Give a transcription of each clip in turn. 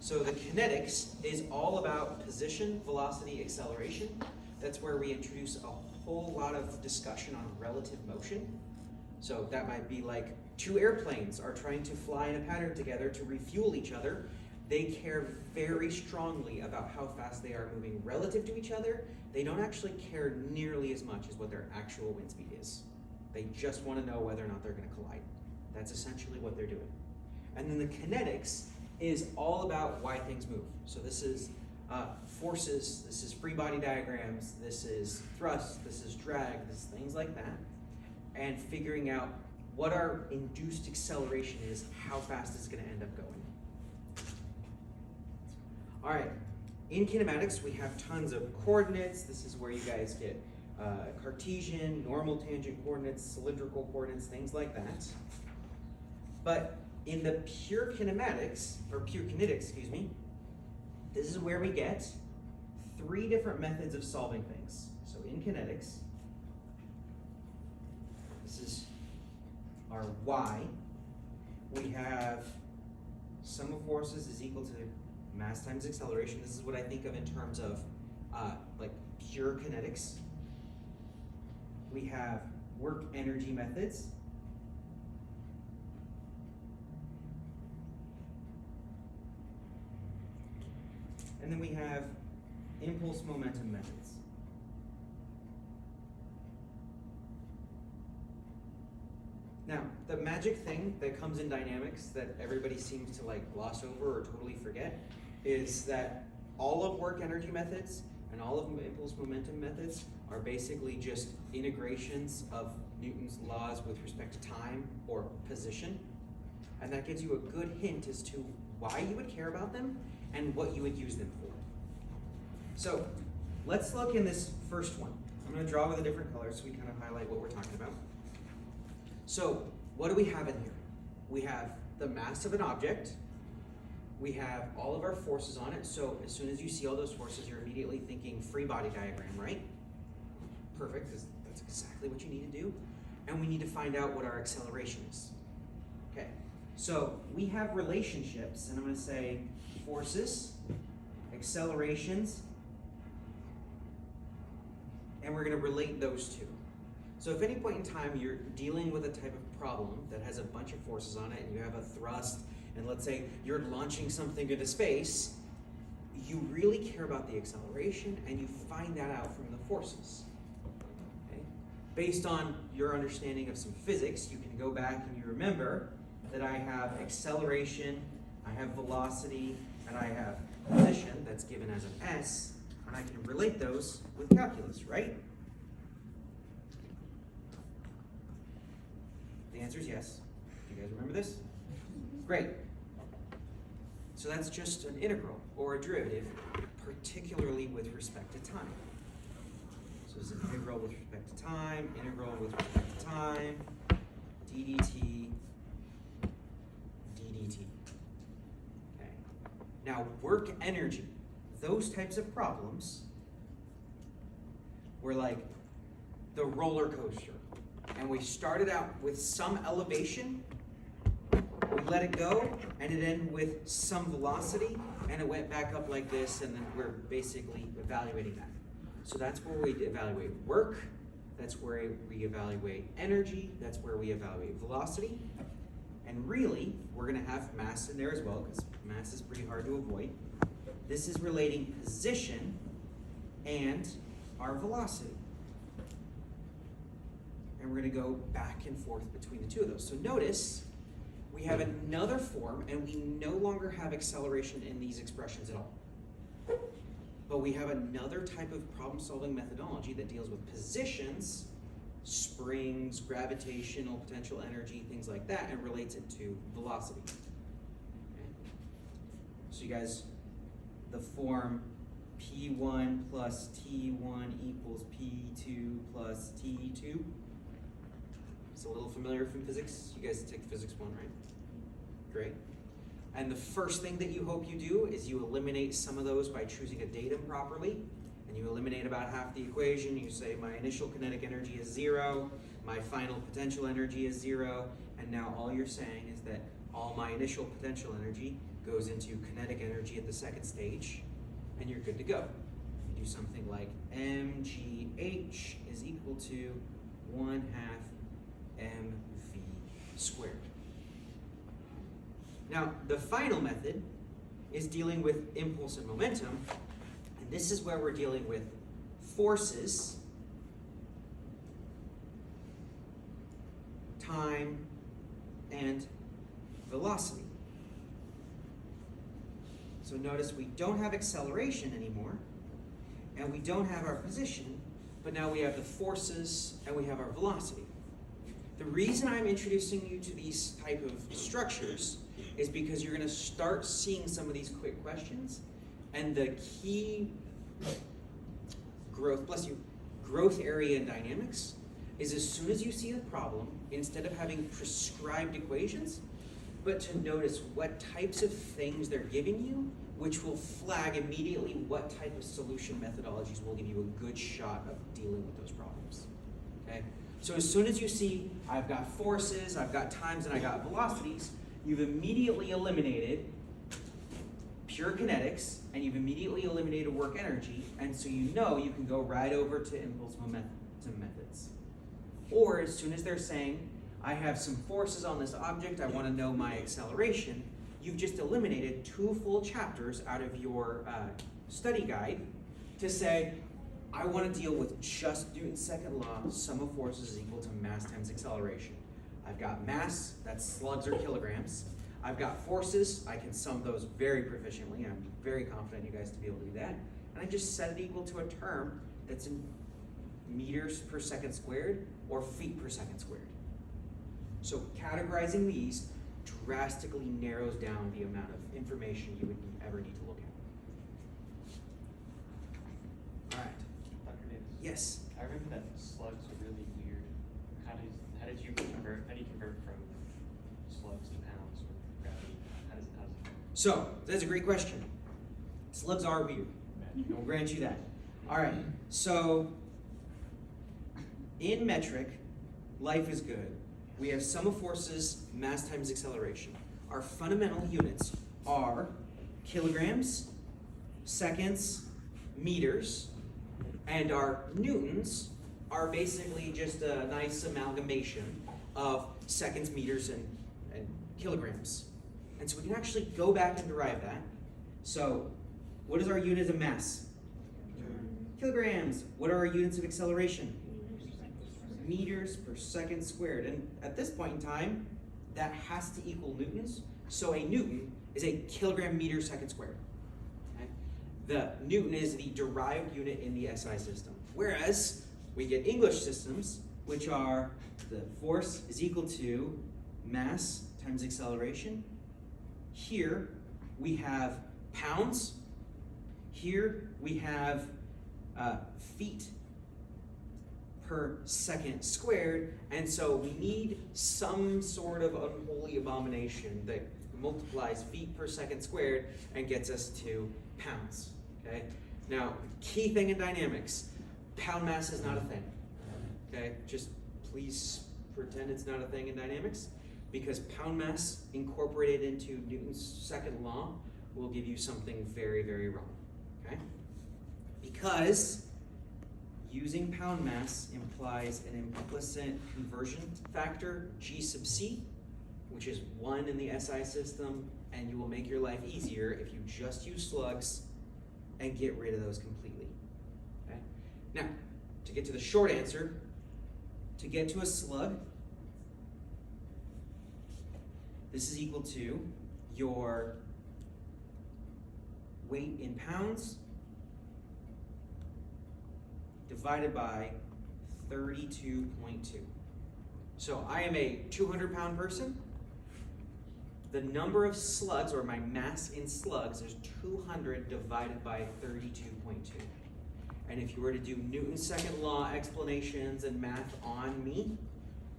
So the kinetics is all about position, velocity, acceleration. That's where we introduce a whole lot of discussion on relative motion. So that might be like two airplanes are trying to fly in a pattern together to refuel each other. They care very strongly about how fast they are moving relative to each other. They don't actually care nearly as much as what their actual wind speed is. They just want to know whether or not they're going to collide. That's essentially what they're doing. And then the kinetics is all about why things move. So this is forces, this is free body diagrams, this is thrust, this is drag, this is things like that. And figuring out what our induced acceleration is, how fast it's going to end up going. All right, in kinematics, we have tons of coordinates. This is where you guys get Cartesian, normal tangent coordinates, cylindrical coordinates, things like that. But in the pure kinematics, or pure kinetics, excuse me, this is where we get three different methods of solving things. So in kinetics, this is our y. We have sum of forces is equal to mass times acceleration. This is what I think of in terms of like pure kinetics. We have work energy methods. And then we have impulse momentum methods. Now, the magic thing that comes in dynamics that everybody seems to like gloss over or totally forget is that all of work energy methods and all of impulse momentum methods are basically just integrations of Newton's laws with respect to time or position. And that gives you a good hint as to why you would care about them and what you would use them for. So let's look in this first one. I'm going to draw with a different color so we kind of highlight what we're talking about. So what do we have in here? We have the mass of an object. We have all of our forces on it. So as soon as you see all those forces, you're immediately thinking free body diagram, right? Perfect, because that's exactly what you need to do. And we need to find out what our acceleration is. Okay, so we have relationships, and I'm going to say forces, accelerations, and we're going to relate those two. So if at any point in time you're dealing with a type of problem that has a bunch of forces on it, and you have a thrust, and let's say you're launching something into space, you really care about the acceleration, and you find that out from the forces. Okay? Based on your understanding of some physics, you can go back and you remember that I have acceleration, I have velocity, and I have position that's given as an S, and I can relate those with calculus, right? The answer is yes. Do you guys remember this? Great. So that's just an integral or a derivative, particularly with respect to time. So it's an integral with respect to time, integral with respect to time, ddt, ddt. Okay. Now work energy, those types of problems were like the roller coaster. And we started out with some elevation, we let it go, and it ended with some velocity, and it went back up like this, and then we're basically evaluating that. So that's where we evaluate work, that's where we evaluate energy, that's where we evaluate velocity, and really, we're gonna have mass in there as well, because mass is pretty hard to avoid. This is relating position and our velocity. And we're going to go back and forth between the two of those. So notice we have another form, and we no longer have acceleration in these expressions at all. But we have another type of problem-solving methodology that deals with positions, springs, gravitational potential energy, things like that, and relates it to velocity. Okay. So you guys, the form P1 plus T1 equals P2 plus T2. It's a little familiar from physics. You guys take physics 1, right? Great. And the first thing that you hope you do is you eliminate some of those by choosing a datum properly. And you eliminate about half the equation. You say my initial kinetic energy is 0, my final potential energy is 0, and now all you're saying is that all my initial potential energy goes into kinetic energy at the second stage, and you're good to go. You do something like mgh is equal to 1/2 mv squared. Now, the final method is dealing with impulse and momentum, and this is where we're dealing with forces, time, and velocity. So notice we don't have acceleration anymore, and we don't have our position, but now we have the forces and we have our velocity. The reason I'm introducing you to these type of structures is because you're going to start seeing some of these quick questions, and the key growth area in dynamics is as soon as you see the problem, instead of having prescribed equations, but to notice what types of things they're giving you, which will flag immediately what type of solution methodologies will give you a good shot of dealing with those problems. Okay? So as soon as you see, I've got forces, I've got times, and I got velocities, you've immediately eliminated pure kinetics, and you've immediately eliminated work energy, and so you know you can go right over to impulse momentum methods. Or as soon as they're saying, I have some forces on this object, I want to know my acceleration, you've just eliminated 2 full chapters out of your study guide to say, I want to deal with just Newton's second law, sum of forces is equal to mass times acceleration. I've got mass, that's slugs or kilograms. I've got forces, I can sum those very proficiently. I'm very confident you guys to be able to do that. And I just set it equal to a term that's in meters per second squared or feet per second squared. So categorizing these drastically narrows down the amount of information you would ever need to look at. All right. Dr. Davis. Yes. I remember that slugs were really weird. How did you convert from slugs to pounds with gravity? How does it So that's a great question. Slugs are weird. I'll grant you that. All right. So in metric, life is good. We have sum of forces, mass times acceleration. Our fundamental units are kilograms, seconds, meters, and our newtons are basically just a nice amalgamation of seconds, meters, and kilograms. And so we can actually go back and derive that. So what is our unit of mass? Kilograms. What are our units of acceleration? Meters per second squared. And at this point in time, that has to equal newtons. So a newton is a kilogram meter second squared. Okay? The newton is the derived unit in the SI system. Whereas we get English systems, which are the force is equal to mass times acceleration. Here we have pounds. Here we have feet per second squared, and so we need some sort of unholy abomination that multiplies feet per second squared and gets us to pounds, okay? Now, key thing in dynamics, pound mass is not a thing, okay? Just please pretend it's not a thing in dynamics, because pound mass incorporated into Newton's second law will give you something very, very wrong, okay? Because using pound mass implies an implicit conversion factor, G sub C, which is 1 in the SI system, and you will make your life easier if you just use slugs and get rid of those completely. Okay? Now, to get to the short answer, to get to a slug, this is equal to your weight in pounds divided by 32.2. So I am a 200-pound person. The number of slugs, or my mass in slugs, is 200 divided by 32.2. And if you were to do Newton's second law explanations and math on me,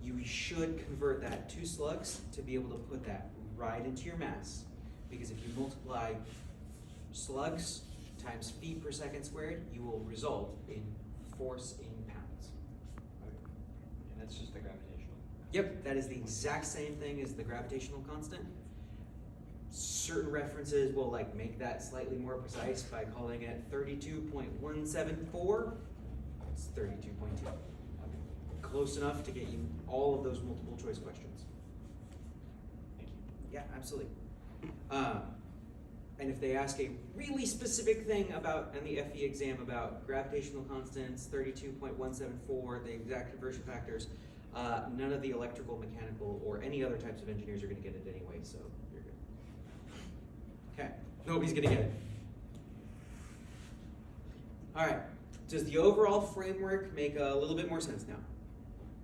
you should convert that to slugs to be able to put that right into your mass. Because if you multiply slugs times feet per second squared, you will result in force in pounds. And that's just the gravitational. Yep, that is the exact same thing as the gravitational constant. certain references will like make that slightly more precise by calling it 32.174. It's 32.2. Close enough to get you all of those multiple choice questions. Thank you. Yeah, absolutely. And if they ask a really specific thing about, in the FE exam, about gravitational constants, 32.174, the exact conversion factors, none of the electrical, mechanical, or any other types of engineers are going to get it anyway, so you're good. Okay, nobody's going to get it. All right, does the overall framework make a little bit more sense now?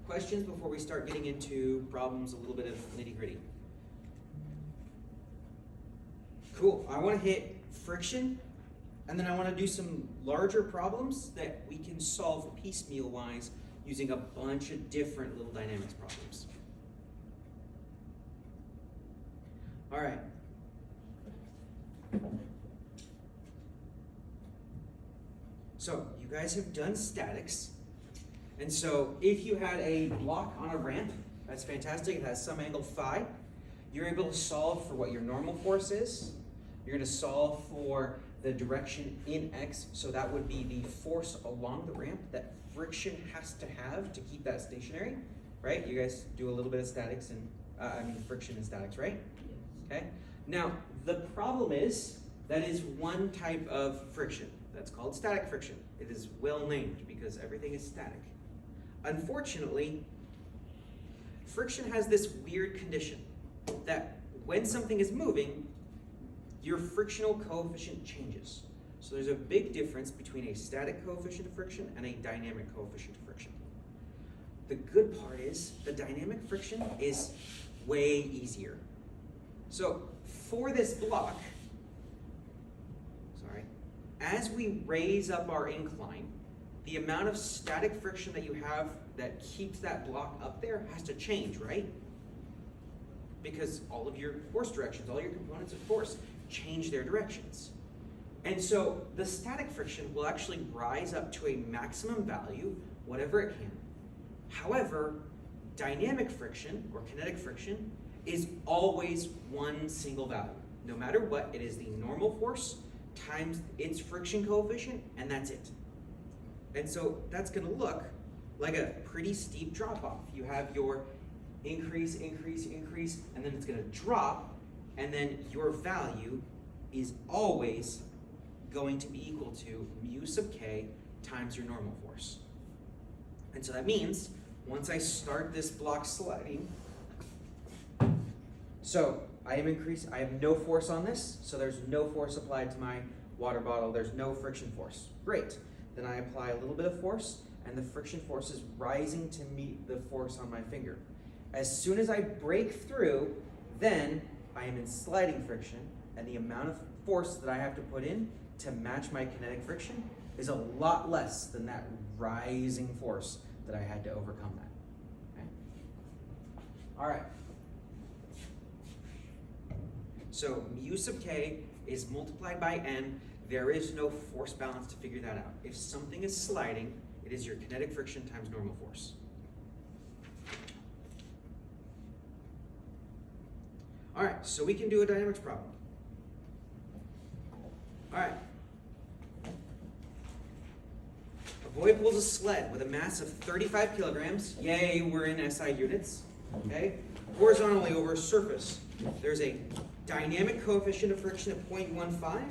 Questions before we start getting into problems, a little bit of nitty-gritty? Cool, I want to hit friction, and then I want to do some larger problems that we can solve piecemeal-wise using a bunch of different little dynamics problems. All right. So, you guys have done statics, and so if you had a block on a ramp, that's fantastic, it has some angle phi, you're able to solve for what your normal force is. You're going to solve for the direction in x, so that would be the force along the ramp that friction has to have to keep that stationary, right? You guys do a little bit of statics and, friction and statics, right? Okay. Now, the problem is that is one type of friction. That's called static friction. It is well named because everything is static. Unfortunately, friction has this weird condition that when something is moving, your frictional coefficient changes. So there's a big difference between a static coefficient of friction and a dynamic coefficient of friction. The good part is the dynamic friction is way easier. So for this block, as we raise up our incline, the amount of static friction that you have that keeps that block up there has to change, right? Because all of your force directions, all your components of force change their directions. And so the static friction will actually rise up to a maximum value, whatever it can. However, dynamic friction or kinetic friction is always one single value. No matter what, it is the normal force times its friction coefficient, and that's it. And so that's going to look like a pretty steep drop off. You have your increase, increase, increase, and then it's going to drop, and then your value is always going to be equal to mu sub k times your normal force. And so that means once I start this block sliding, so I have no force on this, so there's no force applied to my water bottle, there's no friction force. Great. Then I apply a little bit of force, and the friction force is rising to meet the force on my finger. As soon as I break through, then I am in sliding friction, and the amount of force that I have to put in to match my kinetic friction is a lot less than that rising force that I had to overcome that. Okay? All right. So mu sub k is multiplied by n. There is no force balance to figure that out. If something is sliding, it is your kinetic friction times normal force. All right, so we can do a dynamics problem. All right. A boy pulls a sled with a mass of 35 kilograms. Yay, we're in SI units. Okay? Horizontally over a surface. There's a dynamic coefficient of friction of 0.15.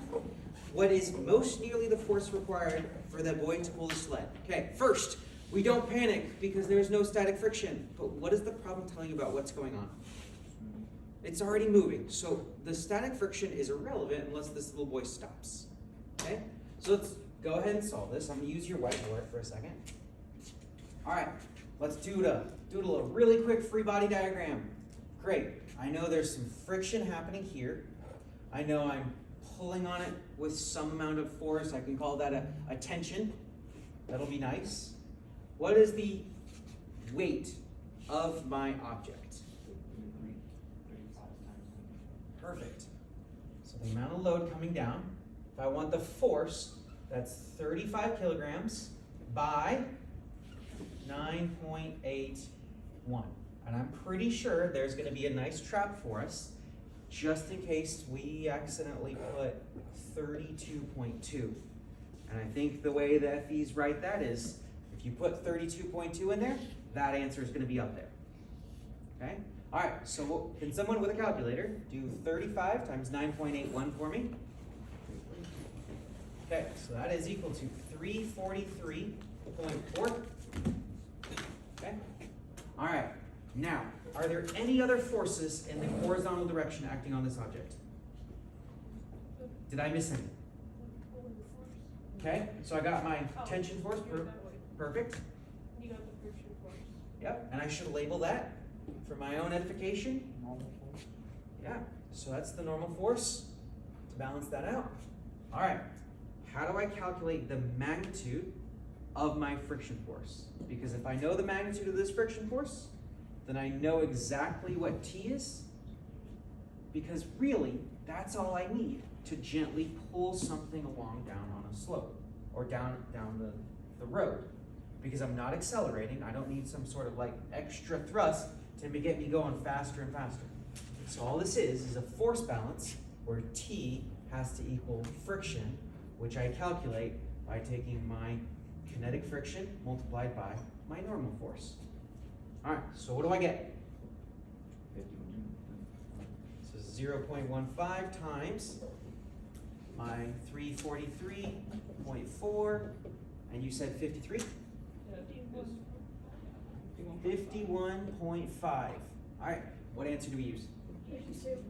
What is most nearly the force required for the boy to pull the sled? Okay, first, we don't panic because there's no static friction. But what is the problem telling you about what's going on? It's already moving. So the static friction is irrelevant unless this little boy stops. Okay? So let's go ahead and solve this. I'm going to use your whiteboard for a second. All right, let's doodle a really quick free body diagram. Great. I know there's some friction happening here. I know I'm pulling on it with some amount of force. I can call that a tension. That'll be nice. What is the weight of my object? Perfect. So the amount of load coming down, if I want the force, that's 35 kilograms by 9.81. And I'm pretty sure there's going to be a nice trap for us just in case we accidentally put 32.2. And I think the way the FEs write that is, if you put 32.2 in there, that answer is gonna be up there. Okay? All right, so can someone with a calculator do 35 times 9.81 for me? Okay, so that is equal to 343.4. Okay? All right, now, are there any other forces in the horizontal direction acting on this object? Did I miss any? Okay, so I got my tension force, perfect. You got the friction force. Yep, and I should label that for my own edification. Yeah, so that's the normal force to balance that out. All right, how do I calculate the magnitude of my friction force? Because if I know the magnitude of this friction force, then I know exactly what T is, because really, that's all I need to gently pull something along down on a slope, or down the road. Because I'm not accelerating, I don't need some sort of like extra thrust to get me going faster and faster. So all this is a force balance where T has to equal friction, which I calculate by taking my kinetic friction multiplied by my normal force. All right, so what do I get? So 0.15 times my 343.4, and you said 53? 51.5. All right, what answer do we use? 52.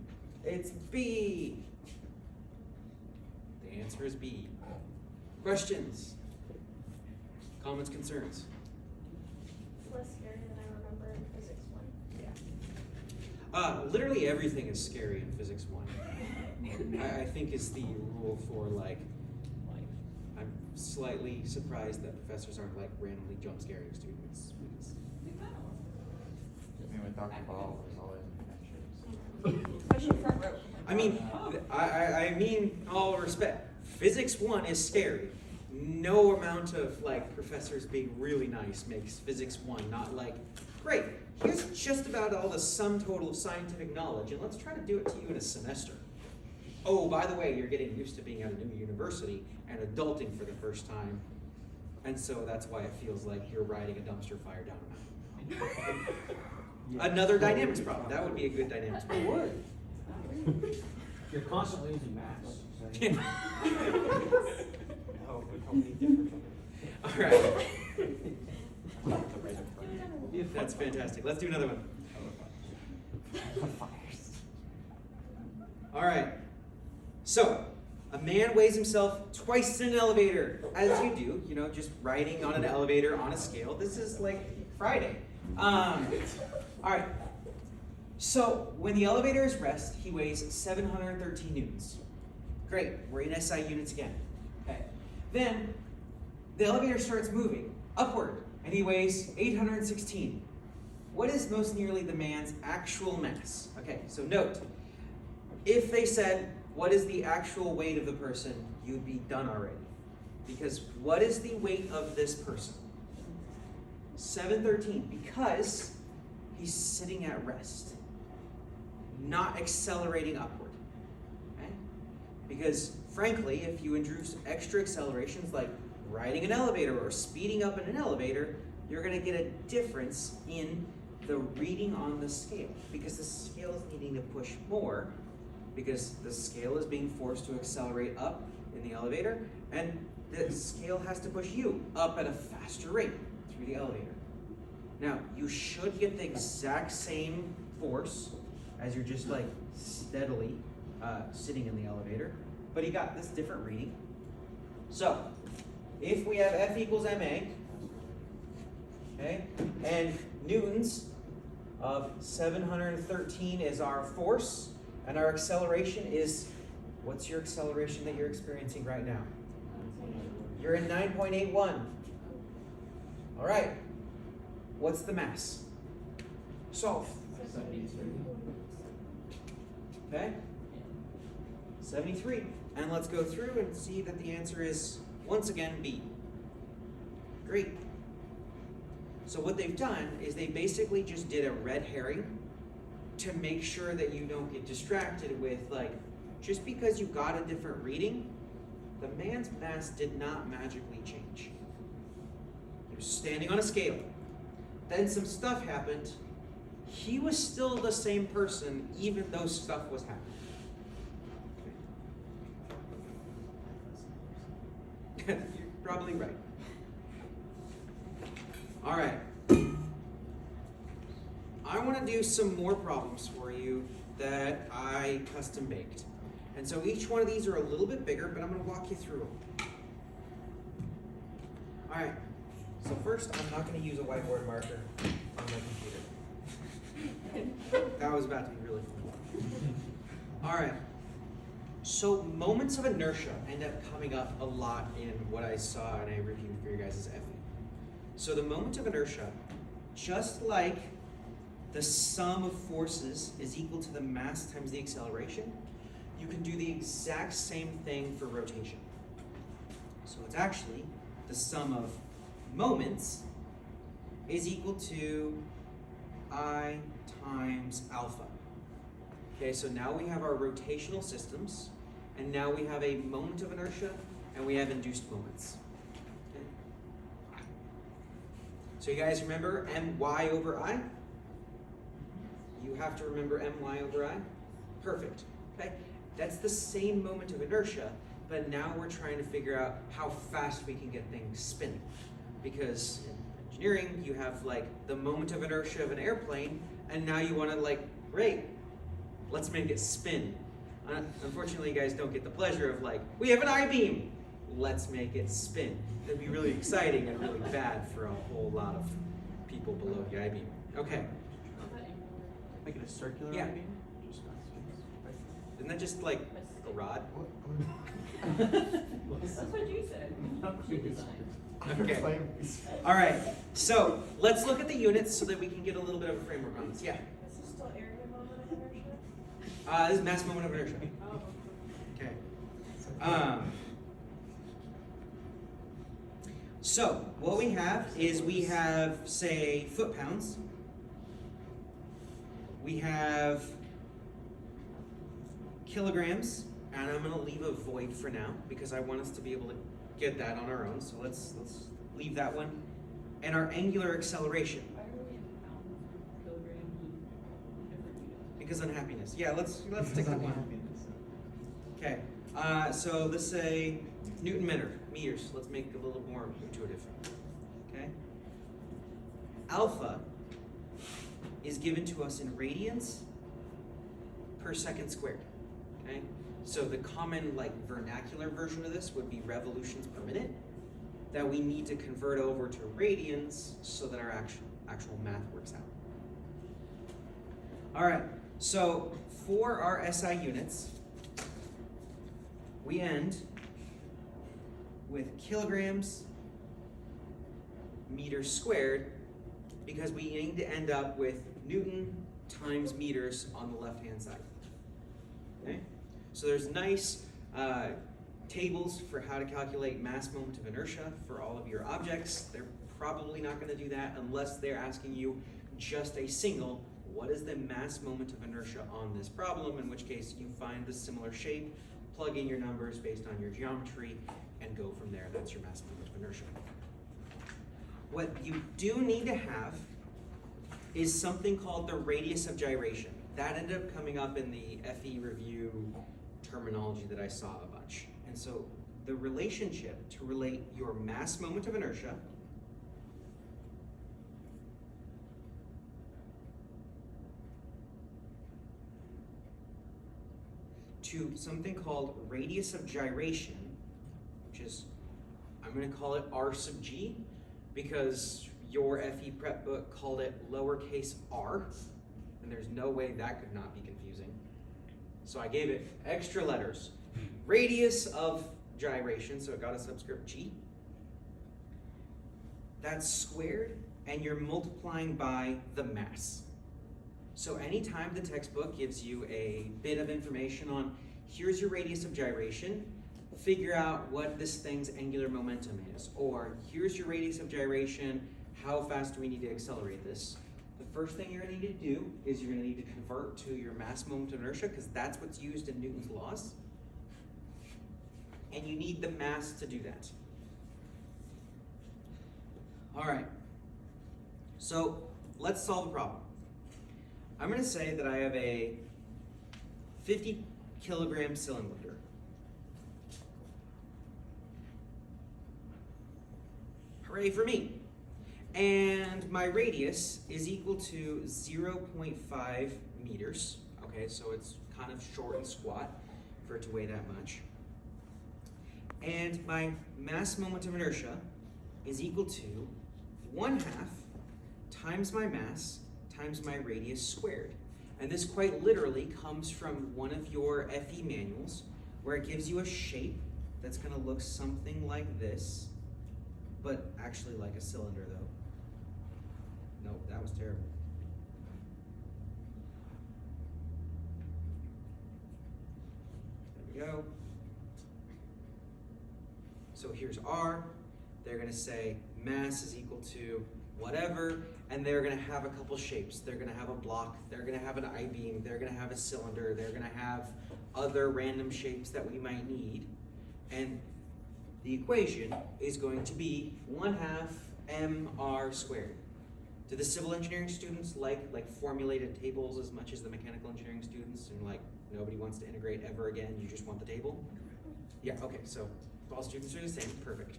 It's B. The answer is B. Questions? Comments, concerns? It's less scary than I remember in physics 1. Literally everything is scary in physics 1. I think is the rule for like, I'm slightly surprised that professors aren't like randomly jump scaring students. Because With Dr. Ball, there's always Especially front row. I mean, I mean all respect. Physics 1 is scary. No amount of like professors being really nice makes physics 1 not like, great, here's just about all the sum total of scientific knowledge, and let's try to do it to you in a semester. Oh, by the way, you're getting used to being at a new university and adulting for the first time, and so that's why it feels like you're riding a dumpster fire down a mountain. Another dynamics problem. That would be a good dynamics problem. would. You're constantly using math. No, but how many different All right, the razor blade. that's fantastic. Let's do another one. All right. So, a man weighs himself twice in an elevator, as you do, you know, just riding on an elevator on a scale. This is like Friday. All right. So, when the elevator is rest, he weighs 713 newtons. Great, we're in SI units again. Okay. Then, the elevator starts moving upward, and he weighs 816. What is most nearly the man's actual mass? Okay, so note, if they said, what is the actual weight of the person, you'd be done already. Because what is the weight of this person? 713, because he's sitting at rest, not accelerating upward. Okay? Because frankly, if you introduce extra accelerations like riding an elevator or speeding up in an elevator, you're going to get a difference in the reading on the scale, because the scale is needing to push more, because the scale is being forced to accelerate up in the elevator, and the scale has to push you up at a faster rate through the elevator. Now, you should get the exact same force as you're just like steadily sitting in the elevator, but you got this different reading. So, if we have F equals MA, okay, and newtons of 713 is our force, and our acceleration is, what's your acceleration that you're experiencing right now? You're in 9.81. All right. What's the mass? Solve. 73. Okay? 73. And let's go through and see that the answer is, once again, B. Great. So what they've done is they basically just did a red herring to make sure that you don't get distracted with, like, just because you got a different reading, the man's mass did not magically change. He was standing on a scale. Then some stuff happened. He was still the same person, even though stuff was happening. Okay. You're probably right. All right. I want to do some more problems for you that I custom baked. And so each one of these are a little bit bigger, but I'm going to walk you through them. All right. So first, I'm not going to use a whiteboard marker on my computer. That was about to be really fun. All right. So moments of inertia end up coming up a lot in what I saw and I reviewed for you guys' FE. So the moment of inertia, just like the sum of forces is equal to the mass times the acceleration, you can do the exact same thing for rotation. So it's actually the sum of moments is equal to I times alpha. Okay, so now we have our rotational systems, and now we have a moment of inertia, and we have induced moments. Okay. So you guys remember my over I? You have to remember my over I? Perfect. Okay, that's the same moment of inertia, but now we're trying to figure out how fast we can get things spinning. Because in engineering, you have like the moment of inertia of an airplane, and now you want to like, great, let's make it spin. Unfortunately, you guys don't get the pleasure of like, we have an I-beam, let's make it spin. That'd be really exciting and really bad for a whole lot of people below the I-beam. Okay. Make it a circular Yeah. I-beam? Just not spheres. Isn't that just like a rod? That's what you said. Okay. All right. So let's look at the units so that we can get a little bit of a framework on this. Yeah. Is this still area moment of inertia? This is mass moment of inertia. Oh. Okay. So what we have is we have, say, foot-pounds. We have kilograms, and I'm going to leave a void for now because I want us to be able to get that on our own. So let's leave that one. And our angular acceleration. Why are we in pounds, kilograms, and different units? Because unhappiness. Yeah, let's stick with one. Okay. So let's say Newton meters. Let's make it a little more intuitive. Okay. Alpha is given to us in radians per second squared. Okay. So the common like vernacular version of this would be revolutions per minute that we need to convert over to radians so that our actual math works out. All right. So for our SI units, we end with kilograms meters squared because we need to end up with Newton times meters on the left-hand side. Okay? So there's nice tables for how to calculate mass moment of inertia for all of your objects. They're probably not going to do that unless they're asking you just a single, what is the mass moment of inertia on this problem, in which case you find the similar shape, plug in your numbers based on your geometry, and go from there. That's your mass moment of inertia. What you do need to have is something called the radius of gyration. That ended up coming up in the FE review terminology that I saw a bunch. And so the relationship to relate your mass moment of inertia to something called radius of gyration, which is, I'm going to call it R sub g, because your FE prep book called it lowercase r, and there's no way that could not be confusing. So I gave it extra letters. Radius of gyration, so it got a subscript g. That's squared, and you're multiplying by the mass. So anytime the textbook gives you a bit of information on, here's your radius of gyration, figure out what this thing's angular momentum is, or here's your radius of gyration, how fast do we need to accelerate this? The first thing you're gonna need to do is you're gonna need to convert to your mass moment of inertia, because that's what's used in Newton's laws. And you need the mass to do that. All right, so let's solve the problem. I'm gonna say that I have a 50 kilogram cylinder. Hooray for me. And my radius is equal to 0.5 meters. Okay, so it's kind of short and squat for it to weigh that much. And my mass moment of inertia is equal to 1/2 times my mass times my radius squared. And this quite literally comes from one of your FE manuals, where it gives you a shape that's gonna look something like this, but actually like a cylinder though. Nope, that was terrible. There we go. So here's R. They're gonna say mass is equal to whatever, and they're gonna have a couple shapes. They're gonna have a block, they're gonna have an I-beam, they're gonna have a cylinder, they're gonna have other random shapes that we might need. And the equation is going to be 1/2 mr squared. Do the civil engineering students like formulated tables as much as the mechanical engineering students, and like nobody wants to integrate ever again, you just want the table? Yeah, okay, so if all students are the same, perfect.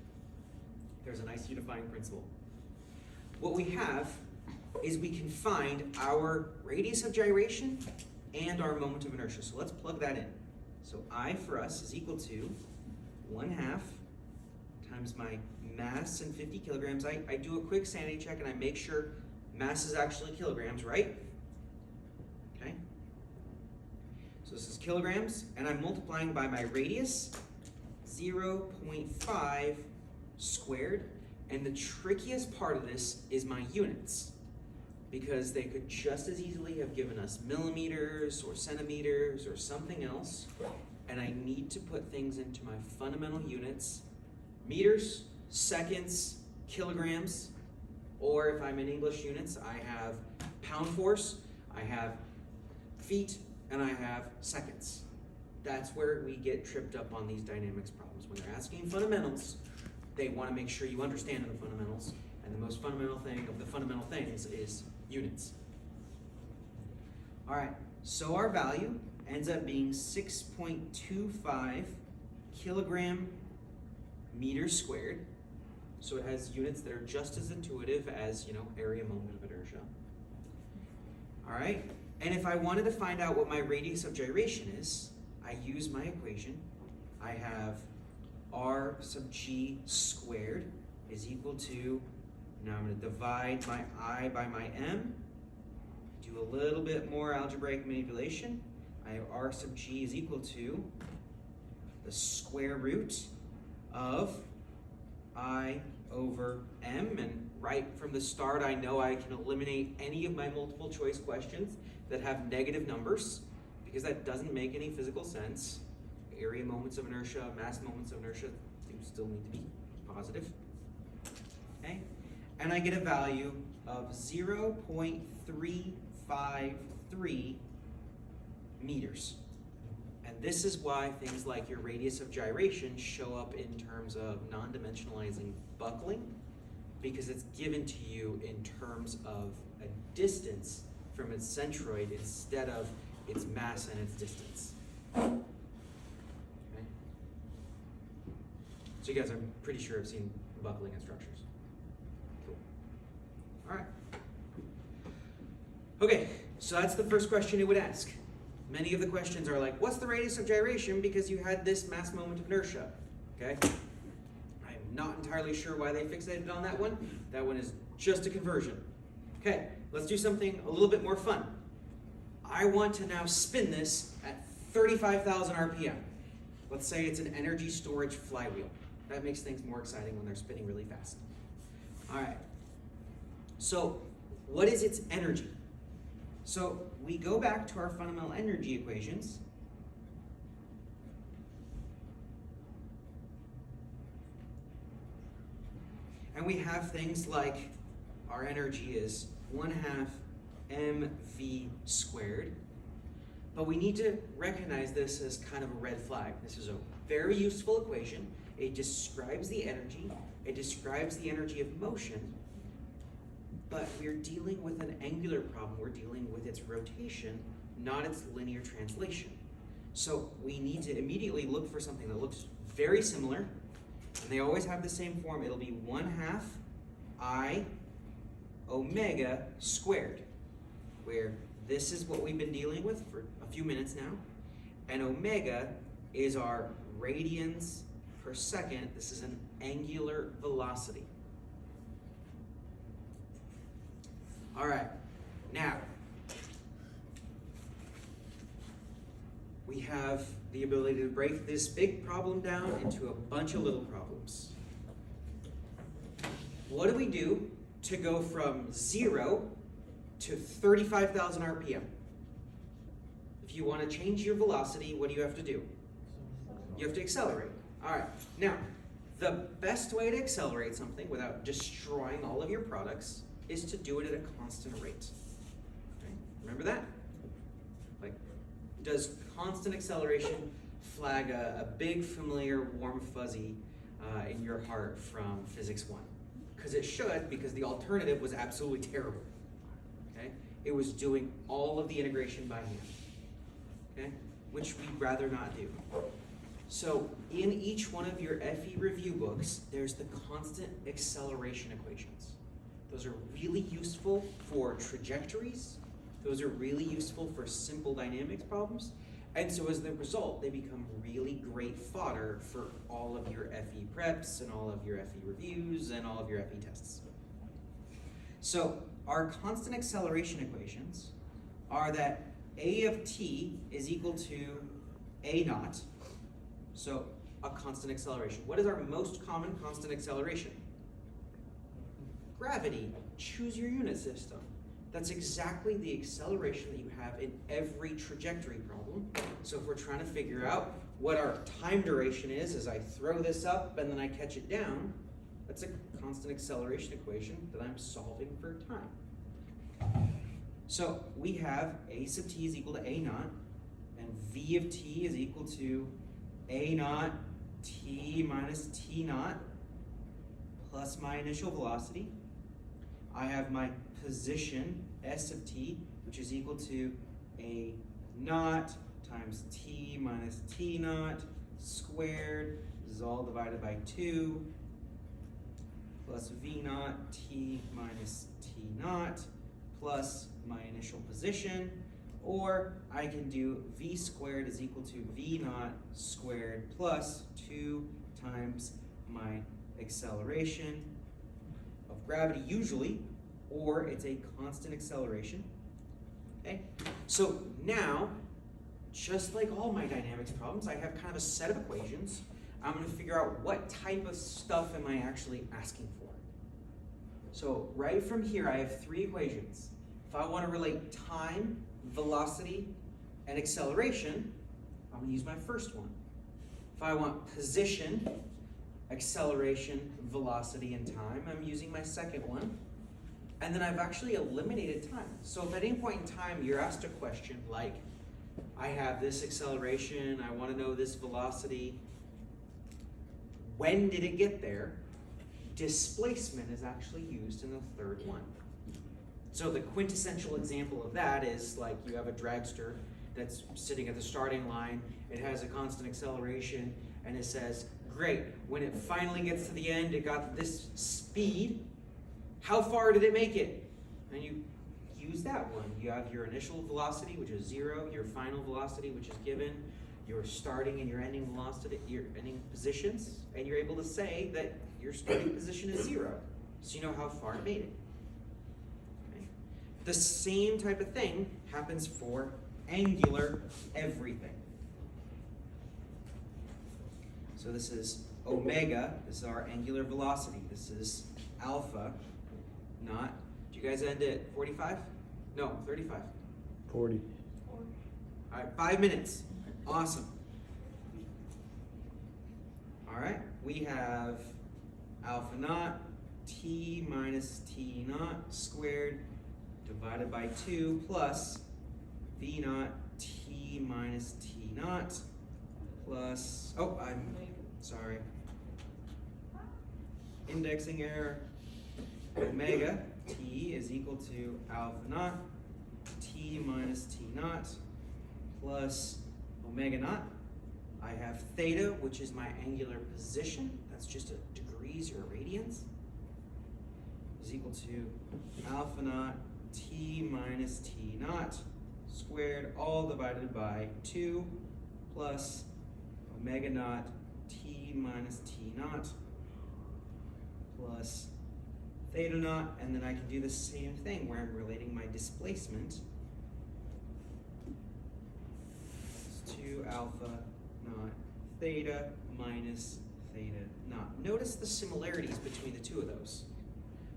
There's a nice unifying principle. What we have is we can find our radius of gyration and our moment of inertia. So let's plug that in. So I for us is equal to 1/2 times my mass in 50 kilograms. I do a quick sanity check and I make sure mass is actually kilograms, right? Okay. So this is kilograms, and I'm multiplying by my radius, 0.5 squared. And the trickiest part of this is my units, because they could just as easily have given us millimeters or centimeters or something else, and I need to put things into my fundamental units: meters, seconds, kilograms, or if I'm in English units, I have pound force, I have feet, and I have seconds. That's where we get tripped up on these dynamics problems. When they're asking fundamentals, they want to make sure you understand the fundamentals, and the most fundamental thing of the fundamental things is units. All right, so our value ends up being 6.25 kilogram meters squared. So it has units that are just as intuitive as, area moment of inertia. All right, and if I wanted to find out what my radius of gyration is, I use my equation. I have R sub g squared is equal to, now I'm going to divide my I by my M, do a little bit more algebraic manipulation. I have R sub g is equal to the square root of I over M, and right from the start I know I can eliminate any of my multiple choice questions that have negative numbers, because that doesn't make any physical sense. Area moments of inertia, mass moments of inertia, they still need to be positive. Okay? And I get a value of 0.353 meters. And this is why things like your radius of gyration show up in terms of non-dimensionalizing buckling, because it's given to you in terms of a distance from its centroid instead of its mass and its distance. Okay? So you guys, I'm pretty sure have seen buckling in structures. Cool. All right. Okay, so that's the first question it would ask. Many of the questions are like, what's the radius of gyration because you had this mass moment of inertia? Okay? I'm not entirely sure why they fixated on that one. That one is just a conversion. Okay, let's do something a little bit more fun. I want to now spin this at 35,000 RPM. Let's say it's an energy storage flywheel. That makes things more exciting when they're spinning really fast. All right. So, what is its energy? So, we go back to our fundamental energy equations. And we have things like our energy is 1/2 mv squared. But we need to recognize this as kind of a red flag. This is a very useful equation. It describes the energy. It describes the energy of motion. But we're dealing with an angular problem. We're dealing with its rotation, not its linear translation. So we need to immediately look for something that looks very similar. And they always have the same form. It'll be 1/2 I omega squared, where this is what we've been dealing with for a few minutes now. And omega is our radians per second. This is an angular velocity. All right, now we have the ability to break this big problem down into a bunch of little problems. What do we do to go from 0 to 35,000 RPM? If you want to change your velocity, what do you have to do? You have to accelerate. All right, now, the best way to accelerate something without destroying all of your products is to do it at a constant rate. Okay? Remember that? Like, does constant acceleration flag a big, familiar, warm fuzzy in your heart from Physics 1? Because it should, because the alternative was absolutely terrible. Okay? It was doing all of the integration by hand. Okay? Which we'd rather not do. So in each one of your FE review books, there's the constant acceleration equations. Those are really useful for trajectories. Those are really useful for simple dynamics problems. And so as the result, they become really great fodder for all of your FE preps and all of your FE reviews and all of your FE tests. So our constant acceleration equations are that A of t is equal to A naught. So a constant acceleration. What is our most common constant acceleration? Gravity. Choose your unit system. That's exactly the acceleration that you have in every trajectory problem. So if we're trying to figure out what our time duration is as I throw this up and then I catch it down, that's a constant acceleration equation that I'm solving for time. So we have A sub t is equal to A naught, and V of t is equal to A naught t minus t naught plus my initial velocity. I have my position, S of t, which is equal to A naught times t minus t naught squared. This is all divided by 2 plus V naught t minus t naught plus my initial position. Or I can do V squared is equal to V naught squared plus 2 times my acceleration of gravity usually, or it's a constant acceleration. Okay, so now, just like all my dynamics problems, I have kind of a set of equations. I'm going to figure out what type of stuff am I actually asking for. So right from here, I have 3 equations. If I want to relate time, velocity, and acceleration, I'm going to use my first one. If I want position, acceleration, velocity, and time, I'm using my second one. And then I've actually eliminated time. So if at any point in time you're asked a question like, I have this acceleration, I want to know this velocity, when did it get there? Displacement is actually used in the third one. So the quintessential example of that is like you have a dragster that's sitting at the starting line, it has a constant acceleration, and it says, great, when it finally gets to the end, it got this speed. How far did it make it? And you use that one. You have your initial velocity, which is 0, your final velocity, which is given, your starting and your ending velocity, your ending positions, and you're able to say that your starting position is 0. So you know how far it made it. Okay. The same type of thing happens for angular everything. So this is omega, this is our angular velocity. This is alpha, not, do you guys end at 45? No, 35. 40. Or All right, 5 minutes. Awesome. All right, we have alpha naught, t minus t naught squared divided by 2 plus v naught t minus t naught plus, oh, I'm sorry. Indexing error. Omega t is equal to alpha naught t minus t naught plus omega naught. I have theta, which is my angular position. That's just a degrees or radians. Is equal to alpha naught t minus t naught squared, all divided by 2 plus omega naught t minus t naught plus theta naught, and then I can do the same thing where I'm relating my displacement to alpha naught theta minus theta naught. Notice the similarities between the two of those.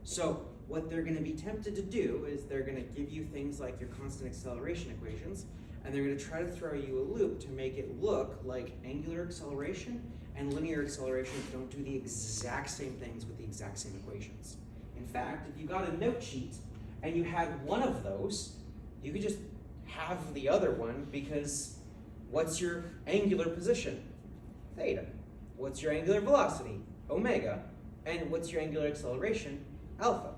So what they're going to be tempted to do is they're going to give you things like your constant acceleration equations, and they're going to try to throw you a loop to make it look like angular acceleration and linear acceleration don't do the exact same things with the exact same equations. In fact, if you got a note sheet and you had one of those, you could just have the other one, because what's your angular position? Theta. What's your angular velocity? Omega. And what's your angular acceleration? Alpha.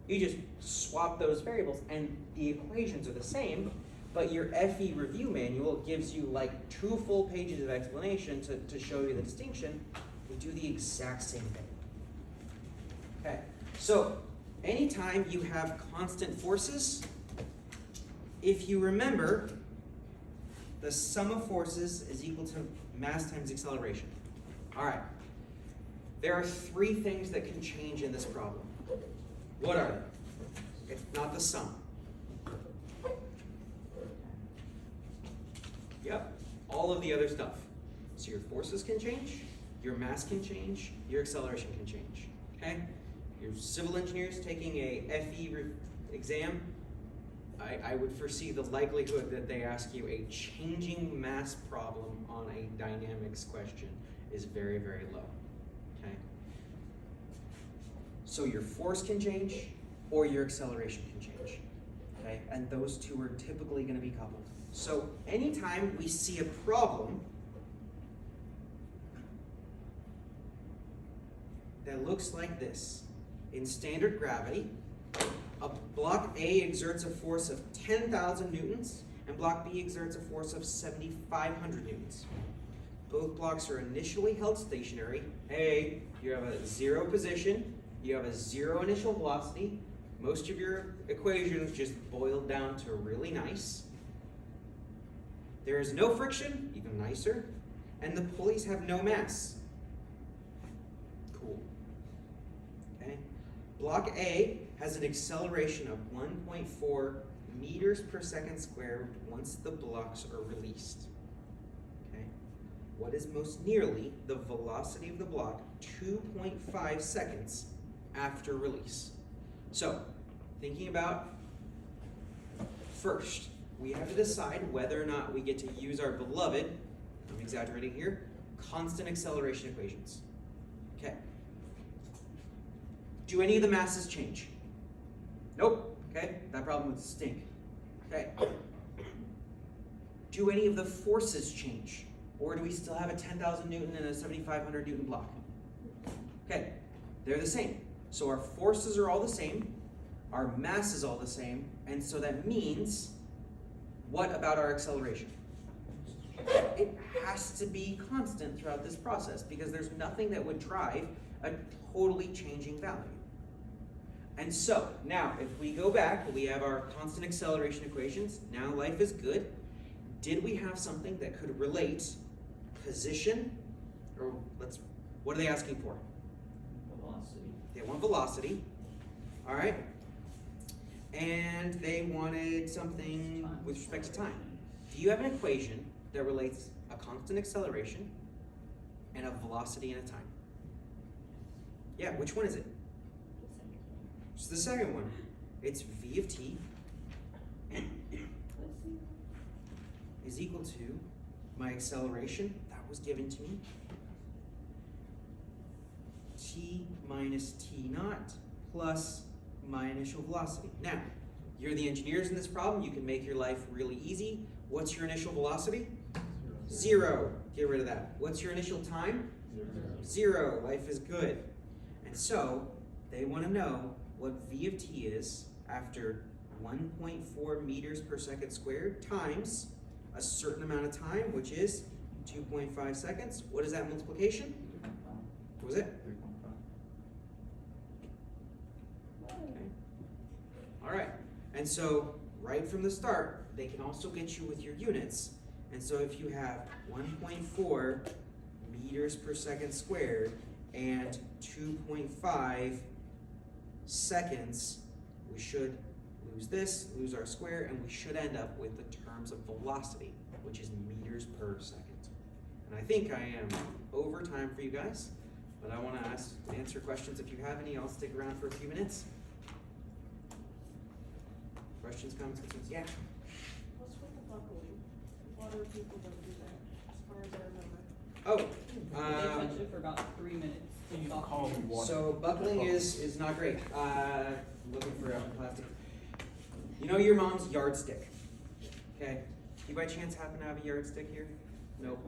You just swap those variables and the equations are the same, but your FE review manual gives you like 2 full pages of explanation to show you the distinction. We do the exact same thing. Okay, so anytime you have constant forces, if you remember, the sum of forces is equal to mass times acceleration. All right, there are 3 things that can change in this problem. What are they? It's not the sum. Yep, all of the other stuff. So your forces can change, your mass can change, your acceleration can change, okay? Your civil engineers taking a FE exam, I would foresee the likelihood that they ask you a changing mass problem on a dynamics question is very, very low, okay? So your force can change or your acceleration can change, okay? And those two are typically gonna be coupled. So anytime we see a problem that looks like this, in standard gravity, a block A exerts a force of 10,000 newtons and block B exerts a force of 7,500 newtons. Both blocks are initially held stationary. A, you have a 0 position, you have a 0 initial velocity. Most of your equations just boiled down to really nice. There is no friction, even nicer, and the pulleys have no mass. Cool. Okay. Block A has an acceleration of 1.4 meters per second squared once the blocks are released. Okay. What is most nearly the velocity of the block 2.5 seconds after release? So, thinking about first, we have to decide whether or not we get to use our beloved, I'm exaggerating here, constant acceleration equations. Okay. Do any of the masses change? Nope. Okay, that problem would stink. Okay. Do any of the forces change? Or do we still have a 10,000 Newton and a 7,500 Newton block? Okay, they're the same. So our forces are all the same, our mass is all the same, and so that means, what about our acceleration? It has to be constant throughout this process because there's nothing that would drive a totally changing value. And so, now, if we go back, we have our constant acceleration equations. Now life is good. Did we have something that could relate position, or what are they asking for? Velocity. They want velocity, all right? And they wanted something with respect to time. Do you have an equation that relates a constant acceleration and a velocity and a time? Yeah, which one is it? It's the second one. It's v of t is equal to my acceleration that was given to me, t minus t naught plus my initial velocity. Now, You're the engineers in this problem, you can make your life really easy. What's your initial velocity? 0. Get rid of that. What's your initial time? 0. Life is good. And so, they want to know what V of t is after 1.4 meters per second squared times a certain amount of time, which is 2.5 seconds. What is that multiplication? What was it? 3.5. Okay. All right. And so, right from the start, they can also get you with your units. And so if you have 1.4 meters per second squared and 2.5 seconds, we should lose this, lose our square, and we should end up with the terms of velocity, which is meters per second. And I think I am over time for you guys, but I want to answer questions. If you have any, I'll stick around for a few minutes. Questions, comments, concerns? Yeah. What's with the buckling? Water people don't do that, as far as I remember. Oh, They touch it for about 3 minutes. You Soft call hand. them water. so buckling is not great. Looking for plastic. You know your mom's yardstick, okay? Do you by chance happen to have a yardstick here? Nope.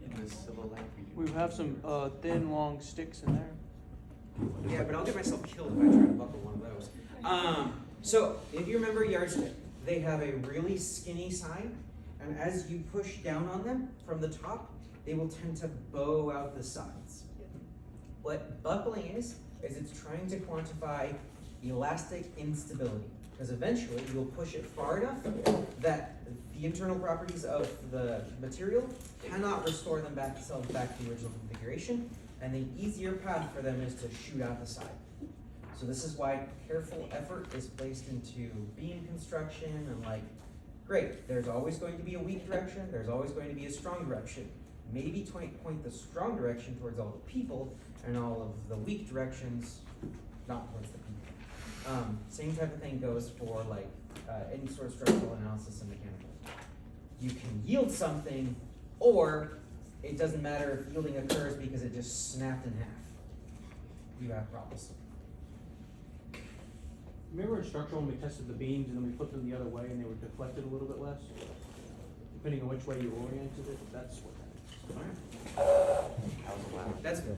In the civil life We have some thin, long sticks in there. Yeah, but I'll get myself killed if I try to buckle one of those. So if you remember a yardstick, they have a really skinny side, and as you push down on them from the top, they will tend to bow out the sides. What buckling is it's trying to quantify elastic instability, because eventually you'll push it far enough that the internal properties of the material cannot restore them back to the original configuration, and the easier path for them is to shoot out the side. So this is why careful effort is placed into beam construction and great, there's always going to be a weak direction, there's always going to be a strong direction. Maybe point the strong direction towards all the people and all of the weak directions not towards the people. Same type of thing goes for any sort of structural analysis and mechanical. You can yield something, or it doesn't matter if yielding occurs because it just snapped in half. You have problems. Remember in structural when we tested the beams and then we flipped them the other way and they were deflected a little bit less? Depending on which way you oriented it, that's what that is. All right. That was loud. That's good.